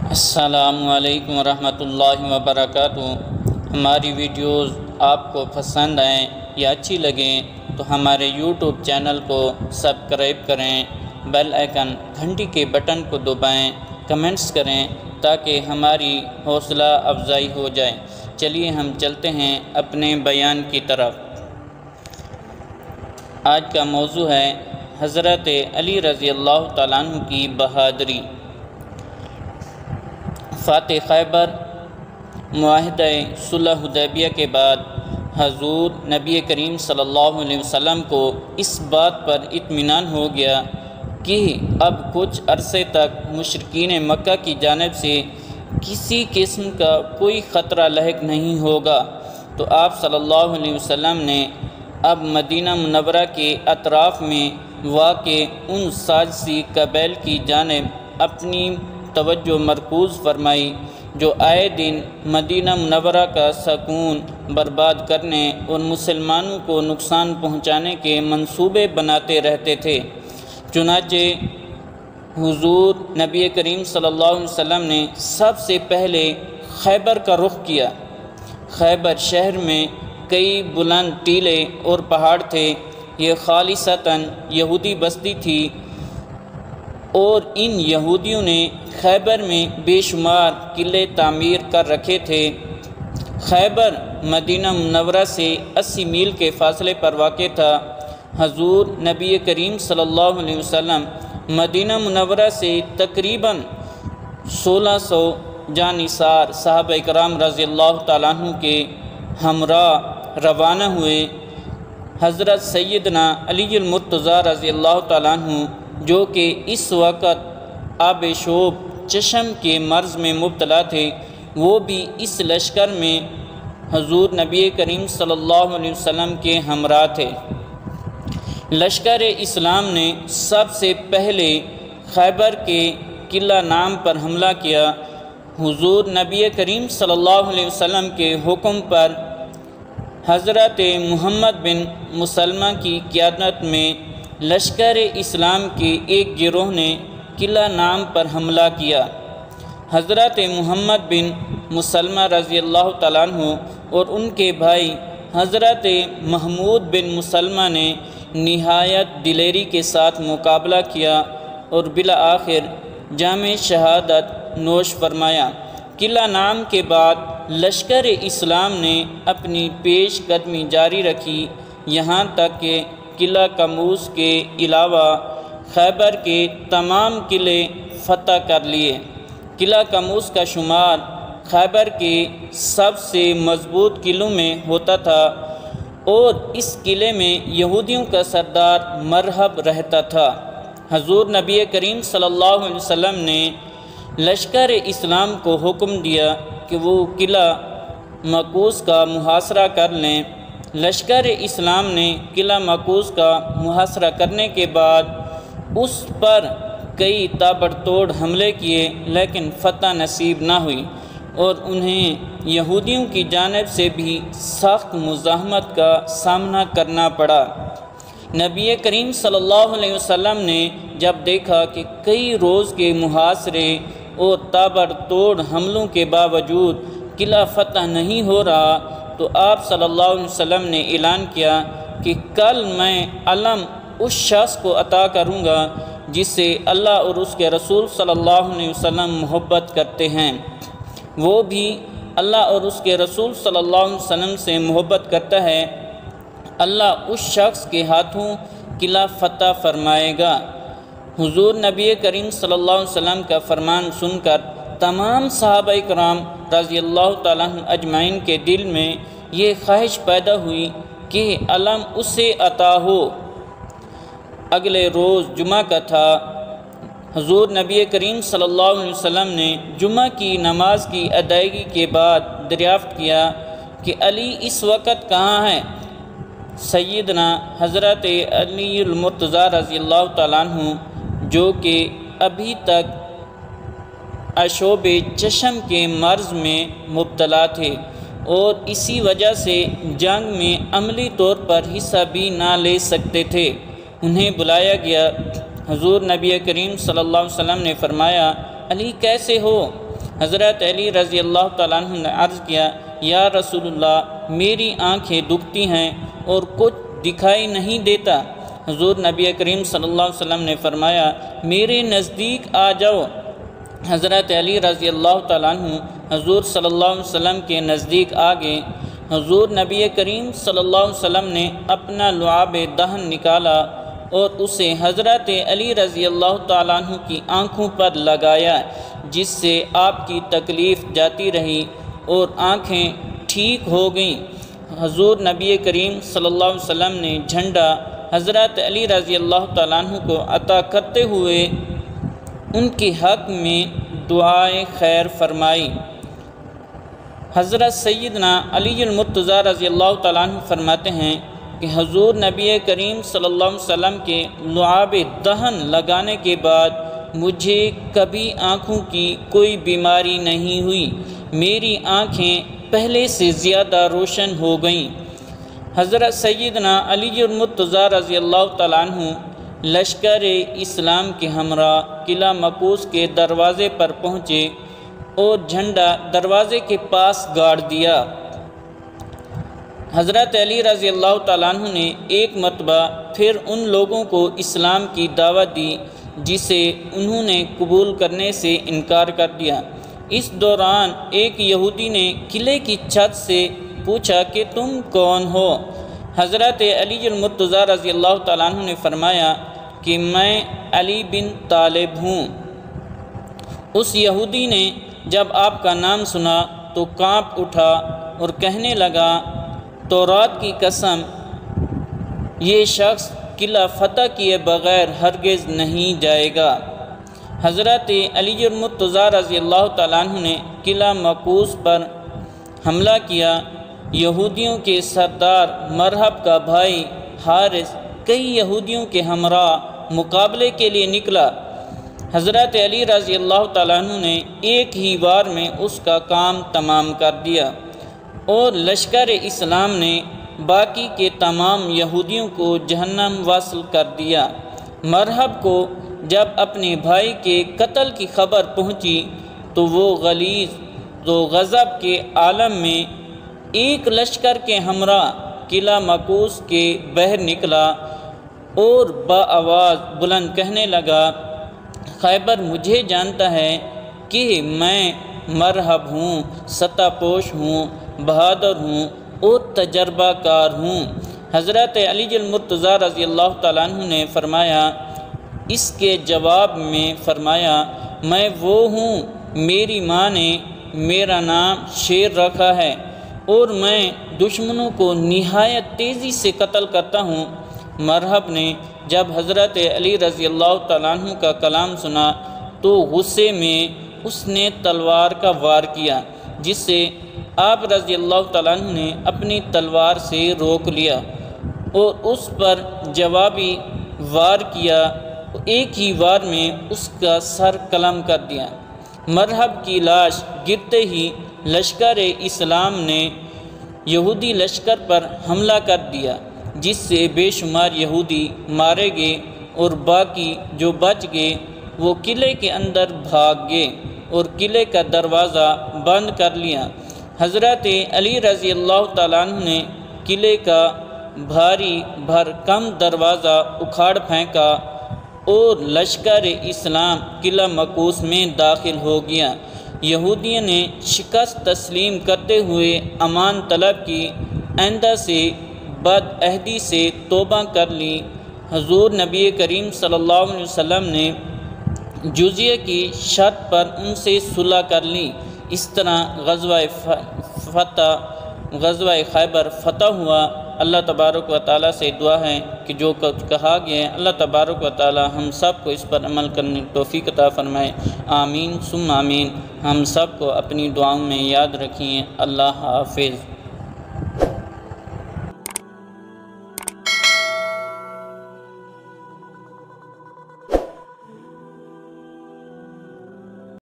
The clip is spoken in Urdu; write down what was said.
السلام علیکم ورحمۃ اللہ وبرکاتہ۔ ہماری ویڈیوز آپ کو پسند آئیں یا اچھی لگیں تو ہمارے یوٹیوب چینل کو سبسکرائب کریں، بیل آئیکن گھنٹی کے بٹن کو دبائیں، کمنٹس کریں تاکہ ہماری حوصلہ افزائی ہو جائے۔ چلیے ہم چلتے ہیں اپنے بیان کی طرف۔ آج کا موضوع ہے حضرت علی رضی اللہ تعالیٰ عنہ کی بہادری۔ فاتح خیبر معاہدہ صلح حدیبیہ کے بعد حضور نبی کریم صلی اللہ علیہ وسلم کو اس بات پر اطمینان ہو گیا کہ اب کچھ عرصے تک مشرکین مکہ کی جانب سے کسی قسم کا کوئی خطرہ لاحق نہیں ہوگا، تو آپ صلی اللہ علیہ وسلم نے اب مدینہ منورہ کے اطراف میں واقع ان سازشی قبائل کی جانب اپنی توجہ مرکوز فرمائی جو آئے دن مدینہ منورہ کا سکون برباد کرنے اور مسلمانوں کو نقصان پہنچانے کے منصوبے بناتے رہتے تھے۔ چنانچہ حضور نبی کریم صلی اللہ علیہ وسلم نے سب سے پہلے خیبر کا رخ کیا۔ خیبر شہر میں کئی بلند ٹیلے اور پہاڑ تھے۔ یہ خالصتاً یہودی بستی تھی اور ان یہودیوں نے خیبر میں بے شمار قلعے تعمیر کر رکھے تھے۔ خیبر مدینہ منورہ سے 80 میل کے فاصلے پر واقع تھا۔ حضور نبی کریم صلی اللہ علیہ وسلم مدینہ منورہ سے تقریباً 1600 جانثار صحابہ کرام رضی اللہ تعالیٰ عنہ کے ہمراہ روانہ ہوئے۔ حضرت سیدنا علی المرتضیٰ رضی اللہ تعالیٰ عنہ جو کہ اس وقت آب شوب چشم کے مرض میں مبتلا تھے، وہ بھی اس لشکر میں حضور نبی کریم صلی اللہ علیہ وسلم کے ہمراہ تھے۔ لشکر اسلام نے سب سے پہلے خیبر کے قلعہ نام پر حملہ کیا۔ حضور نبی کریم صلی اللہ علیہ وسلم کے حکم پر حضرت محمد بن مسلمہ کی قیادت میں لشکر اسلام کے ایک گروہ نے قلعہ نام پر حملہ کیا۔ حضرت محمد بن مسلمہ رضی اللہ تعالیٰ عنہ اور ان کے بھائی حضرت محمود بن مسلمہ نے نہایت دلیری کے ساتھ مقابلہ کیا اور بالآخر جام شہادت نوش فرمایا۔ قلعہ نام کے بعد لشکر اسلام نے اپنی پیش قدمی جاری رکھی، یہاں تک کہ قلعہ کموز کے علاوہ خیبر کے تمام قلعے فتح کر لیے۔ قلعہ کموز کا شمار خیبر کے سب سے مضبوط قلعوں میں ہوتا تھا اور اس قلعے میں یہودیوں کا سردار مرہب رہتا تھا۔ حضور نبی کریم صلی اللہ علیہ وسلم نے لشکر اسلام کو حکم دیا کہ وہ قلعہ مقوس کا محاصرہ کر لیں۔ لشکر اسلام نے قلعہ مقوس کا محاصرہ کرنے کے بعد اس پر کئی تابڑتوڑ حملے کیے، لیکن فتح نصیب نہ ہوئی اور انہیں یہودیوں کی جانب سے بھی سخت مزاحمت کا سامنا کرنا پڑا۔ نبی کریم صلی اللہ علیہ وسلم نے جب دیکھا کہ کئی روز کے محاصرے اور تابڑتوڑ حملوں کے باوجود قلعہ فتح نہیں ہو رہا، تو آپ صلی اللہ علیہ وسلم نے اعلان کیا کہ کل میں علم اس شخص کو عطا کروں گا جس سے اللہ اور اس کے رسول صلی اللہ علیہ وسلم محبت کرتے ہیں۔ وہ بھی اللہ اور اس کے رسول صلی اللہ علیہ وسلم سے محبت کرتا ہے۔ اللہ اس شخص کے ہاتھوں قلعہ فتح فرمائے گا۔ حضور نبی کریم صلی اللہ علیہ وسلم کا فرمان سن کر تمام صحابہ کرام رضی اللہ تعالیٰ عنہ اجمعین کے دل میں یہ خواہش پیدا ہوئی کہ علم اسے عطا ہو۔ اگلے روز جمعہ کا تھا۔ حضور نبی کریم صلی اللہ علیہ وسلم نے جمعہ کی نماز کی ادائیگی کے بعد دریافت کیا کہ علی اس وقت کہاں ہے؟ سیدنا حضرت علی المرتضیٰ رضی اللہ تعالیٰ عنہ جو کہ ابھی تک آشوب چشم کے مرض میں مبتلا تھے اور اسی وجہ سے جنگ میں عملی طور پر حصہ بھی نہ لے سکتے تھے، انہیں بلایا گیا۔ حضور نبی کریم صلی اللہ علیہ وسلم نے فرمایا، علی کیسے ہو؟ حضرت علی رضی اللہ تعالیٰ عنہ نے عرض کیا یا رسول اللہ میری آنکھیں دکھتی ہیں اور کچھ دکھائی نہیں دیتا۔ حضور نبی کریم صلی اللہ علیہ وسلم نے فرمایا میرے نزدیک آ جاؤ۔ حضرت علی رضی اللہ تعالیٰ عنہ حضور صلی اللہ علیہ وسلم کے نزدیک آ گئے۔ حضور نبی کریم صلی اللہ علیہ وسلم نے اپنا لعاب دہن نکالا اور اسے حضرت علی رضی اللہ تعالیٰ عنہ کی آنکھوں پر لگایا، جس سے آپ کی تکلیف جاتی رہی اور آنکھیں ٹھیک ہو گئیں۔ حضور نبی کریم صلی اللہ علیہ وسلم نے جھنڈا حضرت علی رضی اللہ تعالیٰ عنہ کو عطا کرتے ہوئے ان کے حق میں دعائے خیر فرمائی۔ حضرت سیدنا علی المرتضیٰ رضی اللہ تعالیٰ عنہ فرماتے ہیں کہ حضور نبی کریم صلی اللہ علیہ وسلم کے لعاب دہن لگانے کے بعد مجھے کبھی آنکھوں کی کوئی بیماری نہیں ہوئی، میری آنکھیں پہلے سے زیادہ روشن ہو گئیں۔ حضرت سیدنا علی المرتضیٰ رضی اللہ تعالیٰ عنہ لشکر اسلام کے ہمراہ قلعہ مکوس کے دروازے پر پہنچے اور جھنڈا دروازے کے پاس گاڑ دیا۔ حضرت علی رضی اللہ تعالیٰ عنہ نے ایک مرتبہ پھر ان لوگوں کو اسلام کی دعوت دی جسے انہوں نے قبول کرنے سے انکار کر دیا۔ اس دوران ایک یہودی نے قلعے کی چھت سے پوچھا کہ تم کون ہو؟ حضرت علی المرتضیٰ رضی اللہ تعالیٰ عنہ نے فرمایا کہ میں علی بن طالب ہوں۔ اس یہودی نے جب آپ کا نام سنا تو کانپ اٹھا اور کہنے لگا تورات کی قسم یہ شخص قلعہ فتح کیے بغیر ہرگز نہیں جائے گا۔ حضرت علی المرتضیٰ رضی اللہ تعالیٰ عنہ نے قلعہ مکوس پر حملہ کیا۔ یہودیوں کے سردار مرحب کا بھائی حارث کئی یہودیوں کے ہمراہ مقابلے کے لیے نکلا۔ حضرت علی رضی اللہ تعالیٰ عنہ نے ایک ہی وار میں اس کا کام تمام کر دیا اور لشکر اسلام نے باقی کے تمام یہودیوں کو جہنم واصل کر دیا۔ مرحب کو جب اپنے بھائی کے قتل کی خبر پہنچی تو وہ غلیظ و غضب کے عالم میں ایک لشکر کے ہمراہ قلعہ مکوس کے باہر نکلا اور بآواز بلند کہنے لگا خیبر مجھے جانتا ہے کہ میں مرحب ہوں، سطح پوش ہوں، بہادر ہوں اور تجربہ کار ہوں۔ حضرت علی المرتضیٰ رضی اللہ تعالیٰ عنہ نے فرمایا اس کے جواب میں فرمایا میں وہ ہوں، میری ماں نے میرا نام شیر رکھا ہے اور میں دشمنوں کو نہایت تیزی سے قتل کرتا ہوں۔ مرحب نے جب حضرت علی رضی اللہ تعالیٰ عنہ کا کلام سنا تو غصے میں اس نے تلوار کا وار کیا، جس سے آپ رضی اللہ تعالیٰ عنہ نے اپنی تلوار سے روک لیا اور اس پر جوابی وار کیا، ایک ہی وار میں اس کا سر قلم کر دیا۔ مرحب کی لاش گرتے ہی لشکر اسلام نے یہودی لشکر پر حملہ کر دیا، جس سے بے شمار یہودی مارے گئے اور باقی جو بچ گئے وہ قلعے کے اندر بھاگ گئے اور قلعے کا دروازہ بند کر لیا۔ حضرت علی رضی اللہ تعالیٰ عنہ نے قلعے کا بھاری بھرکم دروازہ اکھاڑ پھینکا اور لشکر اسلام قلعہ مکوس میں داخل ہو گیا۔ یہودیوں نے شکست تسلیم کرتے ہوئے امان طلب کی، آئندہ سے بد عہدی سے توبہ کر لی۔ حضور نبی کریم صلی اللہ علیہ وسلم نے جزیہ کی شرط پر ان سے صلح کر لی۔ اس طرح غزوہ خیبر فتح ہوا۔ اللہ تبارک و تعالیٰ سے دعا ہے کہ جو کچھ کہا گیا ہے اللہ تبارک و تعالیٰ ہم سب کو اس پر عمل کرنے توفیق عطا فرمائے، آمین ثم آمین۔ ہم سب کو اپنی دعاؤں میں یاد رکھیں۔ اللہ حافظ۔